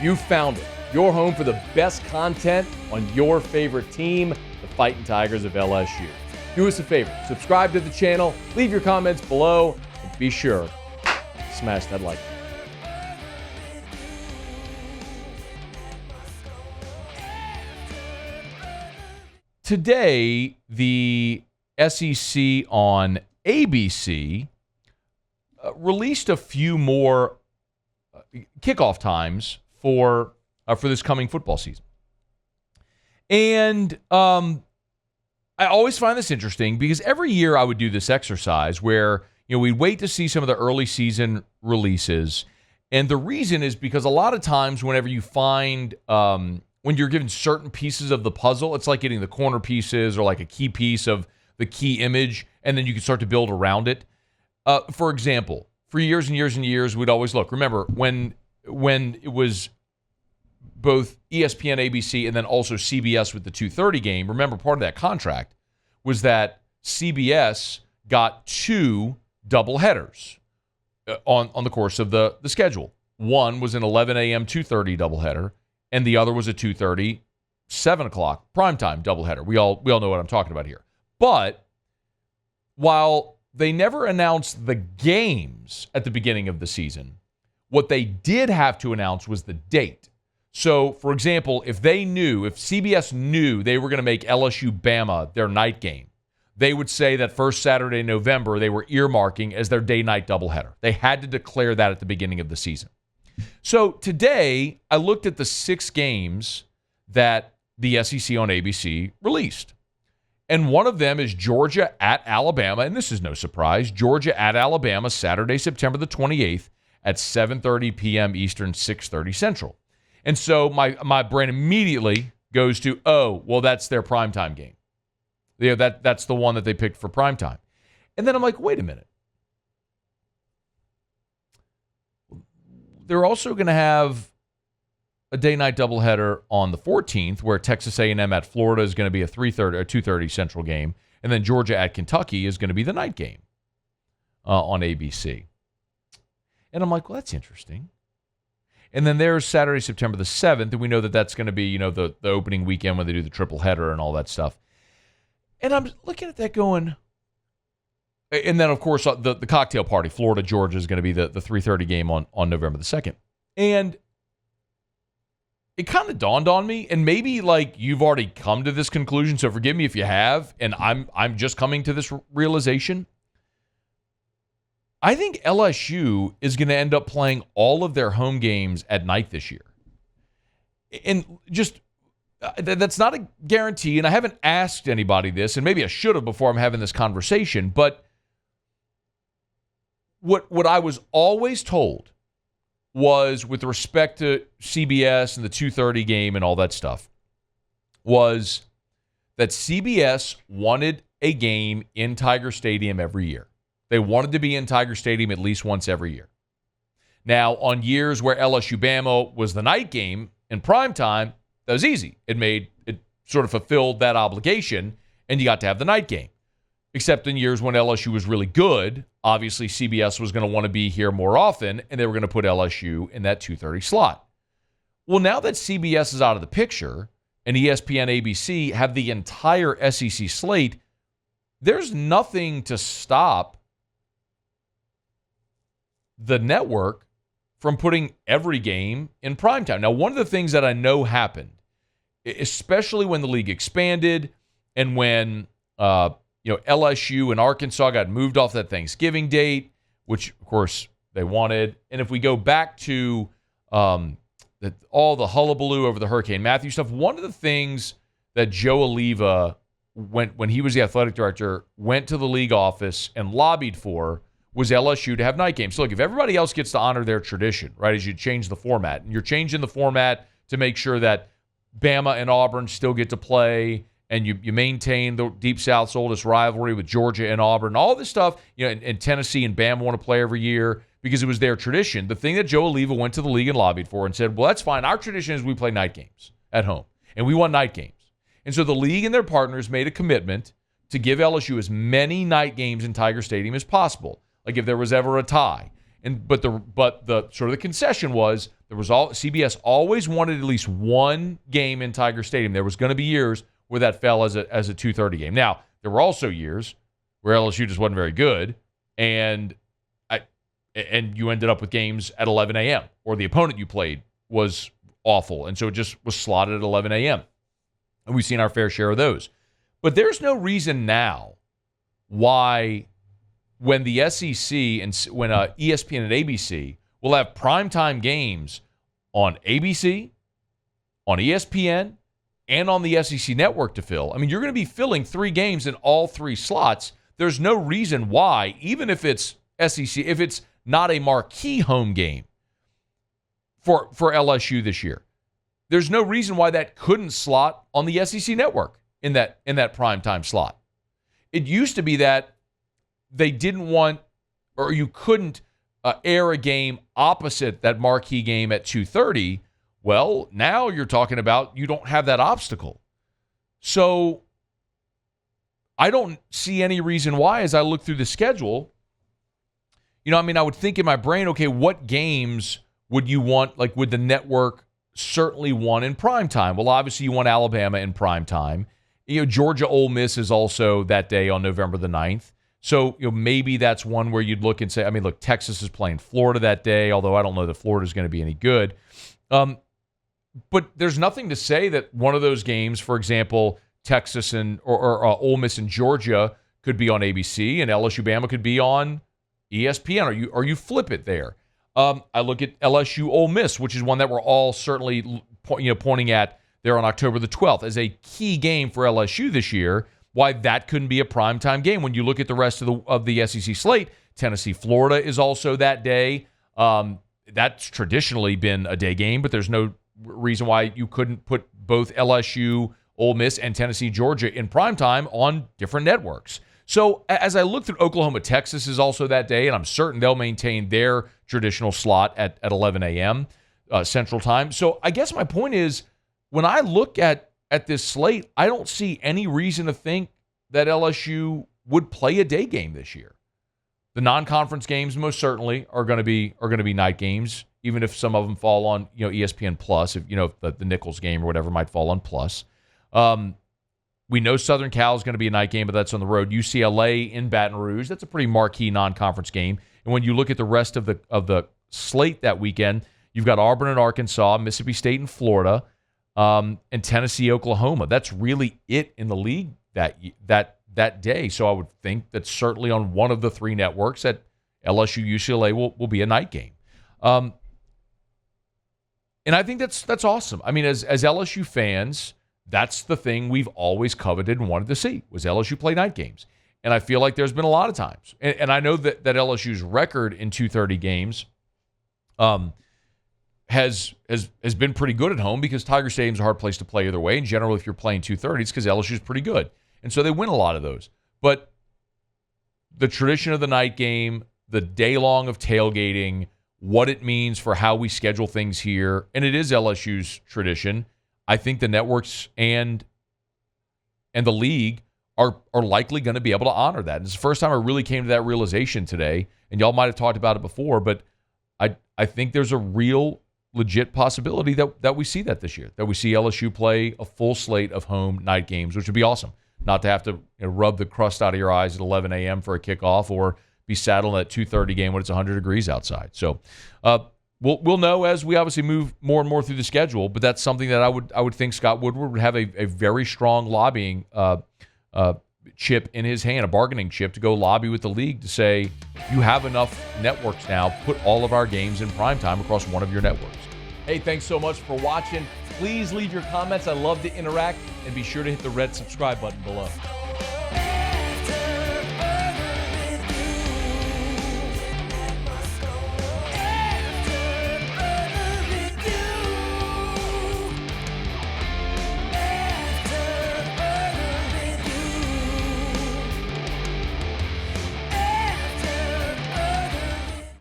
You found it. Your home for the best content on your favorite team, the Fighting Tigers of LSU. Do us a favor, subscribe to the channel, leave your comments below, and be sure to smash that like button. Today, the SEC on ABC released a few more kickoff times for this coming football season. And I always find this interesting because every year I would do this exercise where, we'd wait to see some of the early season releases. And the reason is because a lot of times whenever you find, when you're given certain pieces of the puzzle, it's like getting the corner pieces or like a key piece of the key image, and then you can start to build around it. For example, for years and years and years, we'd always look. Remember, when it was both ESPN, ABC, and then also CBS with the 2:30 game, remember part of that contract was that CBS got 2 doubleheaders on the course of the schedule. One was an 11 a.m. 2:30 doubleheader, and the other was a 2:30, 7 o'clock primetime doubleheader. We all know what I'm talking about here. But while they never announced the games at the beginning of the season, what they did have to announce was the date. So, for example, if CBS knew they were going to make LSU-Bama their night game, they would say that first Saturday in November they were earmarking as their day-night doubleheader. They had to declare that at the beginning of the season. So today, I looked at the 6 games that the SEC on ABC released. And one of them is Georgia at Alabama, and this is no surprise. Georgia at Alabama, Saturday, September the 28th at 7:30 p.m. Eastern, 6:30 Central. And so my brain immediately goes to, that's their primetime game. That's the one that they picked for primetime. And then I'm like, wait a minute. They're also going to have a day-night doubleheader on the 14th where Texas A&M at Florida is going to be a 3:30 or 2:30 Central game, and then Georgia at Kentucky is going to be the night game on ABC. And I'm like, well, that's interesting. And then there's Saturday, September the 7th, and we know that that's going to be, the opening weekend when they do the triple header and all that stuff. And I'm looking at that going, and then, of course, the cocktail party, Florida, Georgia, is going to be the 3:30 game on November the 2nd. And it kind of dawned on me, and maybe like you've already come to this conclusion, so forgive me if you have, and I'm just coming to this realization. I think LSU is going to end up playing all of their home games at night this year. And just, that's not a guarantee, and I haven't asked anybody this, and maybe I should have before I'm having this conversation, but what I was always told was, with respect to CBS and the 2:30 game and all that stuff, was that CBS wanted a game in Tiger Stadium every year. They wanted to be in Tiger Stadium at least once every year. Now, on years where LSU-Bama was the night game in primetime, that was easy. It sort of fulfilled that obligation, and you got to have the night game. Except in years when LSU was really good, obviously CBS was going to want to be here more often, and they were going to put LSU in that 2:30 slot. Well, now that CBS is out of the picture and ESPN, ABC have the entire SEC slate, there's nothing to stop the network from putting every game in primetime. Now, one of the things that I know happened, especially when the league expanded and when LSU and Arkansas got moved off that Thanksgiving date, which, of course, they wanted. And if we go back to all the hullabaloo over the Hurricane Matthew stuff, one of the things that Joe Oliva, when he was the athletic director, went to the league office and lobbied for was LSU to have night games. So, look, if everybody else gets to honor their tradition, right, as you change the format, and you're changing the format to make sure that Bama and Auburn still get to play, and you maintain the Deep South's oldest rivalry with Georgia and Auburn, all this stuff, and Tennessee and Bama want to play every year because it was their tradition. The thing that Joe Oliva went to the league and lobbied for and said, well, that's fine. Our tradition is we play night games at home, and we want night games. And so the league and their partners made a commitment to give LSU as many night games in Tiger Stadium as possible. Like if there was ever a tie. But the sort of the concession was CBS always wanted at least one game in Tiger Stadium. There was going to be years where that fell as a 2:30 game. Now, there were also years where LSU just wasn't very good, and you ended up with games at 11 a.m. or the opponent you played was awful, and so it just was slotted at 11 a.m. And we've seen our fair share of those. But there's no reason now why, when the SEC and when ESPN and ABC will have primetime games on ABC, on ESPN, and on the SEC network to fill. I mean, you're going to be filling 3 games in all 3 slots. There's no reason why, even if it's SEC, if it's not a marquee home game for LSU this year, there's no reason why that couldn't slot on the SEC network in that primetime slot. It used to be that they didn't want, or you couldn't air a game opposite that marquee game at 2:30. Well, now you're talking about you don't have that obstacle. So I don't see any reason why, as I look through the schedule, I would think in my brain, okay, what games would you want, like would the network certainly want in primetime? Well, obviously you want Alabama in primetime. Georgia Ole Miss is also that day on November the 9th. So maybe that's one where you'd look and say, look, Texas is playing Florida that day, although I don't know that Florida is going to be any good. But there's nothing to say that one of those games, for example, Texas or Ole Miss and Georgia could be on ABC and LSU Bama could be on ESPN, or you flip it there. I look at LSU Ole Miss, which is one that we're all certainly pointing at there on October the 12th as a key game for LSU this year. Why that couldn't be a primetime game when you look at the rest of the SEC slate. Tennessee Florida is also that day. That's traditionally been a day game, but there's no reason why you couldn't put both LSU, Ole Miss, and Tennessee Georgia in primetime on different networks. So as I look through, Oklahoma Texas is also that day, and I'm certain they'll maintain their traditional slot at 11 a.m. Central Time. So I guess my point is, when I look at this slate, I don't see any reason to think that LSU would play a day game this year. The non-conference games most certainly are going to be night games, even if some of them fall on ESPN Plus. If the Nichols game or whatever might fall on Plus. We know Southern Cal is going to be a night game, but that's on the road. UCLA in Baton Rouge, that's a pretty marquee non-conference game. And when you look at the rest of the slate that weekend, you've got Auburn and Arkansas, Mississippi State and Florida, and Tennessee, Oklahoma. That's really it in the league that day. So I would think that certainly on one of the 3 networks that LSU, UCLA will be a night game. And I think that's awesome. As LSU fans, that's the thing we've always coveted and wanted to see, was LSU play night games. And I feel like there's been a lot of times. And I know that LSU's record in 2:30 games has been pretty good at home, because Tiger Stadium's a hard place to play either way. And generally, if you're playing 2:30, it's because LSU's pretty good. And so they win a lot of those. But the tradition of the night game, the day long of tailgating, what it means for how we schedule things here, and it is LSU's tradition. I think the networks and the league are likely going to be able to honor that. And it's the first time I really came to that realization today, and y'all might have talked about it before, but I think there's a real legit possibility that we see that this year, that we see LSU play a full slate of home night games, which would be awesome. Not to have to rub the crust out of your eyes at 11 a.m. for a kickoff, or be saddled at 2:30 game when it's 100 degrees outside. So we'll know as we obviously move more and more through the schedule, but that's something that I would think Scott Woodward would have a very strong lobbying chip in his hand, a bargaining chip, to go lobby with the league to say, you have enough networks now, put all of our games in primetime across one of your networks. Hey, thanks so much for watching. Please leave your comments. I love to interact, and be sure to hit the red subscribe button below.